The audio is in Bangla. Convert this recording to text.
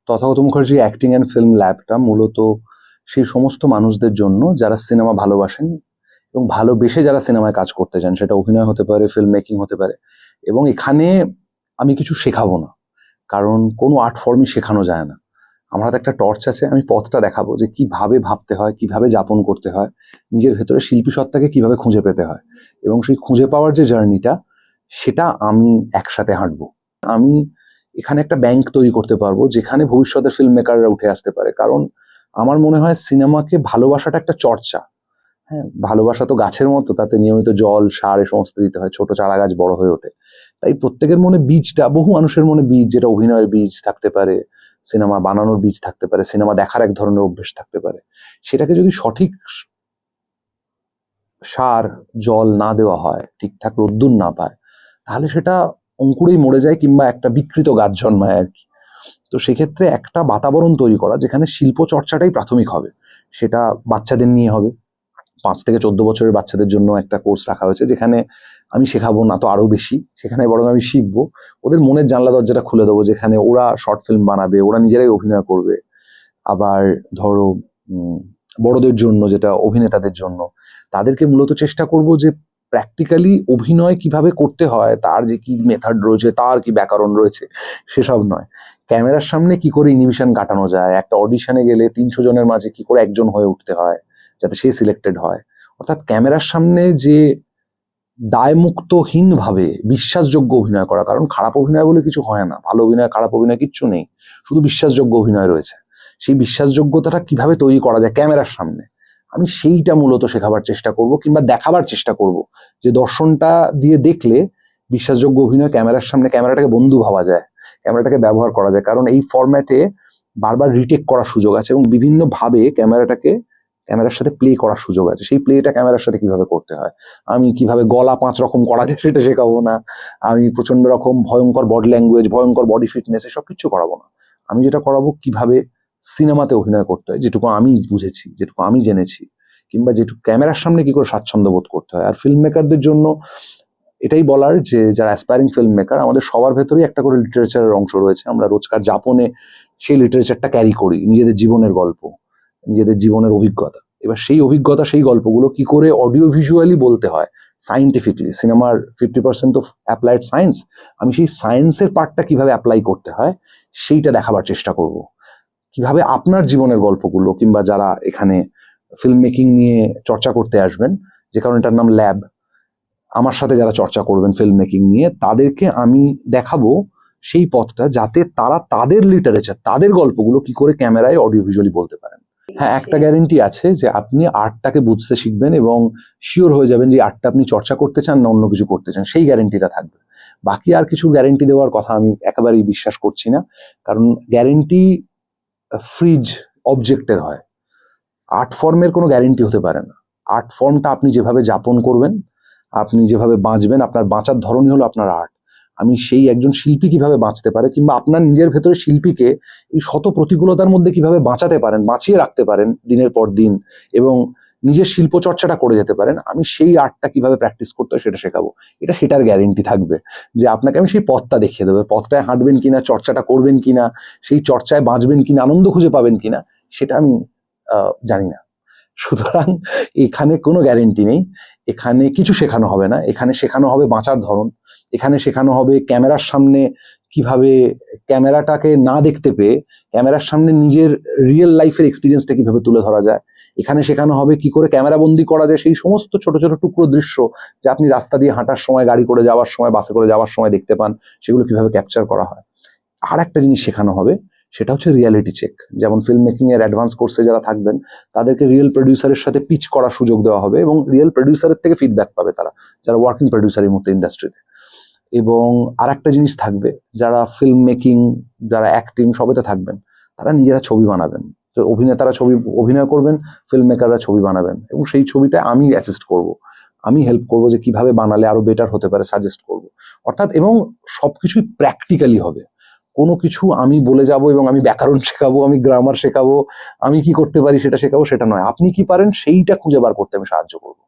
Tathagata Mukherjee acting and film ল্যাবটা মূলত সেই সমস্ত মানুষদের জন্য যারা সিনেমা ভালোবাসেন এবং ভালোবেসে যারা সিনেমায় কাজ করতে চান, সেটা অভিনয় হতে পারে, ফিল্ম মেকিং হতে পারে। এবং এখানে আমি কিছু শেখাবো না, কারণ কোনো আর্ট ফর্মই শেখানো যায় না। আমার হাতে একটা টর্চ আছে, আমি পথটা দেখাবো যে কিভাবে ভাবতে হয়, কিভাবে যাপন করতে হয়, নিজের ভেতরে শিল্পী সত্তাকে কিভাবে খুঁজে পেতে হয়, এবং সেই খুঁজে পাওয়ার যে জার্নিটা, সেটা আমি একসাথে হাঁটবো। আমি এখানে একটা ব্যাংক তৈরি করতে পারবো যেখানে ভবিষ্যতের ফিল্ম মেকাররা উঠে আসতে পারে। কারণ আমার মনে হয় সিনেমাকে ভালোবাসাটা একটা চর্চা। হ্যাঁ, ভালোবাসা তো গাছের মতো, তাতে নিয়মিত জল, সার এ সমস্ত দিতে হয়, ছোট চারা গাছ বড় হয়ে ওঠে। তাই প্রত্যেকের মনে বীজটা, বহু মানুষের মনে বীজ, যেটা অভিনয়ের বীজ থাকতে পারে, সিনেমা বানানোর বীজ থাকতে পারে, সিনেমা দেখার এক ধরনের অভ্যেস থাকতে পারে। সেটাকে যদি সঠিক সার, জল না দেওয়া হয়, ঠিকঠাক রোদ্দুর না পায়, তাহলে সেটা অঙ্কুরেই মরে যায় কিংবা একটা বিকৃত গাছ জন্মায় আর কি। তো সেক্ষেত্রে একটা বাতাবরণ তৈরি করা যেখানে শিল্প চর্চাটাই প্রাথমিক হবে, সেটা বাচ্চাদের নিয়ে হবে। 5 থেকে 14 বছরের বাচ্চাদের জন্য একটা কোর্স রাখা হয়েছে, যেখানে আমি শেখাবো না তো আরো বেশি, সেখানে বরং আমি শিখবো, ওদের মনের জানলা দরজাটা খুলে দেবো, যেখানে ওরা শর্ট ফিল্ম বানাবে, ওরা নিজেরাই অভিনয় করবে। আবার ধরো বড়দের জন্য, যেটা অভিনেতাদের জন্য, তাদেরকে মূলত চেষ্টা করব যে প্র্যাকটিক্যালি অভিনয় কিভাবে করতে হয়, তার যে কি মেথড রয়েছে, তার কি ব্যাকরণ রয়েছে, সেসব নয়। ক্যামেরার সামনে কি করে ইনহিবিশন কাটানো যায়, একটা অডিশনে গেলে 300 জনের মাঝে কি করে একজন হয়ে উঠতে হয় যাতে সে সিলেক্টেড হয়। অর্থাৎ ক্যামেরার সামনে যে দায়মুক্তহীন ভাবে বিশ্বাসযোগ্য অভিনয় করা, কারণ খারাপ অভিনয় বলে কিছু হয় না, ভালো অভিনয় খারাপ অভিনয় কিচ্ছু নেই, শুধু বিশ্বাসযোগ্য অভিনয় রয়েছে। সেই বিশ্বাসযোগ্যতাটা কিভাবে তৈরি করা যায় ক্যামেরার সামনে, আমি সেইটা মূলত শেখাবার চেষ্টা করব, কিংবা দেখাবার চেষ্টা করব যে দর্শনটা দিয়ে দেখলে বিশ্বাসযোগ্য অভিনয় ক্যামেরার সামনে, ক্যামেরাটাকে বন্ধু ভাবা যায়, ক্যামেরাটাকে ব্যবহার করা যায়। কারণ এই ফরম্যাটে বারবার রিটেক করার সুযোগ আছে এবং বিভিন্ন ভাবে ক্যামেরার সাথে প্লে করার সুযোগ আছে। সেই প্লেটা ক্যামেরার সাথে কিভাবে করতে হয়, আমি কিভাবে গলা 5 রকম করা যায় সেটা শেখাবো না, আমি প্রচন্ড রকম ভয়ঙ্কর বডি ল্যাঙ্গুয়েজ, ভয়ঙ্কর বডি ফিটনেস এসব কিচ্ছু করাবো না। আমি যেটা করাবো কিভাবে সিনেমাতে অভিনয় করতে হয়, যেটুকু আমি বুঝেছি, যেটুকু আমি জেনেছি, কিংবা যেটুকু ক্যামেরার সামনে কি করে স্বাচ্ছন্দ্য বোধ করতে হয়। আর ফিল্ম মেকারদের জন্য এটাই বলার যে যারা অ্যাসপায়ারিং ফিল্ম মেকার, আমাদের সবার ভেতরেই একটা করে লিটারেচারের অংশ রয়েছে। আমরা রোজকার যাপনে সেই লিটারেচারটা ক্যারি করি, নিজেদের জীবনের গল্প, নিজেদের জীবনের অভিজ্ঞতা। এবার সেই অভিজ্ঞতা, সেই গল্পগুলো কি করে অডিও ভিজুয়ালি বলতে হয় সাইন্টিফিকলি, সিনেমার 50% অফ অ্যাপ্লাইড সায়েন্স, আমি সেই সায়েন্সের পার্টটা কিভাবে অ্যাপ্লাই করতে হয় সেইটা দেখাবার চেষ্টা করব। কিভাবে আপনার জীবনের গল্পগুলো, কিংবা যারা এখানে ফিল্ম মেকিং নিয়ে চর্চা করতে আসবেন, যে কারণে এটার নাম ল্যাব, আমার সাথে যারা চর্চা করবেন ফিল্ম মেকিং নিয়ে, তাদেরকে আমি দেখাবো সেই পথটা, যাতে তারা তাদের লিটারেচার, তাদের গল্পগুলো কি করে ক্যামেরায় অডিও ভিজুয়ালি বলতে পারেন। হ্যাঁ, একটা গ্যারেন্টি আছে যে আপনি আর্টটাকে বুঝতে শিখবেন এবং শিওর হয়ে যাবেন যে আর্টটা আপনি চর্চা করতে চান না অন্য কিছু করতে চান, সেই গ্যারেন্টিটা থাকবে। বাকি আর কিছু গ্যারেন্টি দেওয়ার কথা আমি একেবারেই বিশ্বাস করছি না, কারণ গ্যারেন্টি ফ্রিজ অবজেক্টের হয়, আর্ট ফর্মের কোনো গ্যারেন্টি হতে পারে না। আর্ট ফর্মটা আপনি যেভাবে যাপন করবেন, আপনি যেভাবে বাঁচবেন, আপনার বাঁচার ধরনই হলো আপনার আর্ট। আমি সেই একজন শিল্পী কিভাবে বাঁচতে পারে, কিংবা আপনার নিজের ভেতরে শিল্পীকে এই শত প্রতিকূলতার মধ্যে কিভাবে বাঁচাতে পারেন, বাঁচিয়ে রাখতে পারেন দিনের পর দিন, এবং নিজের শিল্প চর্চাটা করে যেতে পারেন, আমি সেই আর্টটা কিভাবে প্র্যাকটিস করতে হয় সেটা শেখাবো। এটা সেটার গ্যারেন্টি থাকবে যে আপনাকে আমি সেই পথটা দেখিয়ে দেবো। পথটায় হাঁটবেন কিনা, চর্চাটা করবেন কিনা, সেই চর্চায় বাঁচবেন কিনা, আনন্দ খুঁজে পাবেন কিনা, সেটা আমি জানি না। সুতরাং এখানে কোনো গ্যারেন্টি নেই, এখানে কিছু শেখানো হবে না, এখানে শেখানো হবে বাঁচার ধরন, এখানে শেখানো হবে ক্যামেরার সামনে কিভাবে ক্যামেরাটাকে না দেখতে পেয়ে ক্যামেরার সামনে নিজের রিয়েল লাইফের এক্সপিরিয়েন্সটা কিভাবে তুলে ধরা যায়। এখানে শেখানো হবে কি করে ক্যামেরা বন্দি করা যায় সেই সমস্ত ছোট ছোট টুকরো দৃশ্য যা আপনি রাস্তা দিয়ে হাঁটার সময়, গাড়ি করে যাওয়ার সময়, বাসে করে যাওয়ার সময় দেখতে পান, সেগুলো কিভাবে ক্যাপচার করা হয়। আর একটা জিনিস শেখানো হবে, সেটা হচ্ছে রিয়ালিটি চেক। যেমন ফিল্ম মেকিং এর অ্যাডভান্স কোর্সে যারা থাকবেন, তাদেরকে রিয়েল প্রডিউসারের সাথে পিচ করার সুযোগ দেওয়া হবে, এবং রিয়েল প্রডিউসারের থেকে ফিডব্যাক পাবে তারা, যারা ওয়ার্কিং প্রডিউসারের মতো ইন্ডাস্ট্রিতে। এবং আর একটা জিনিস থাকবে, যারা ফিল্ম মেকিং, যারা অ্যাক্টিং সবেতে থাকবেন, তারা নিজেরা ছবি বানাবেন। তো অভিনেতারা ছবি অভিনয় করবেন, ফিল্ম মেকাররা ছবি বানাবেন, এবং সেই ছবিটা আমি অ্যাসিস্ট করব, আমি হেল্প করবো যে কিভাবে বানালে আরো বেটার হতে পারে, সাজেস্ট করব। অর্থাৎ এবং সবকিছুই প্র্যাকটিক্যালি হবে। কোনো কিছু আমি বলে যাব এবং আমি ব্যাকরণ শেখাবো, আমি গ্রামার শেখাবো, আমি কি করতে পারি সেটা শেখাবো, সেটা নয়। আপনি কি পারেন সেইটা খুঁজে বার করতে আমি সাহায্য করবো।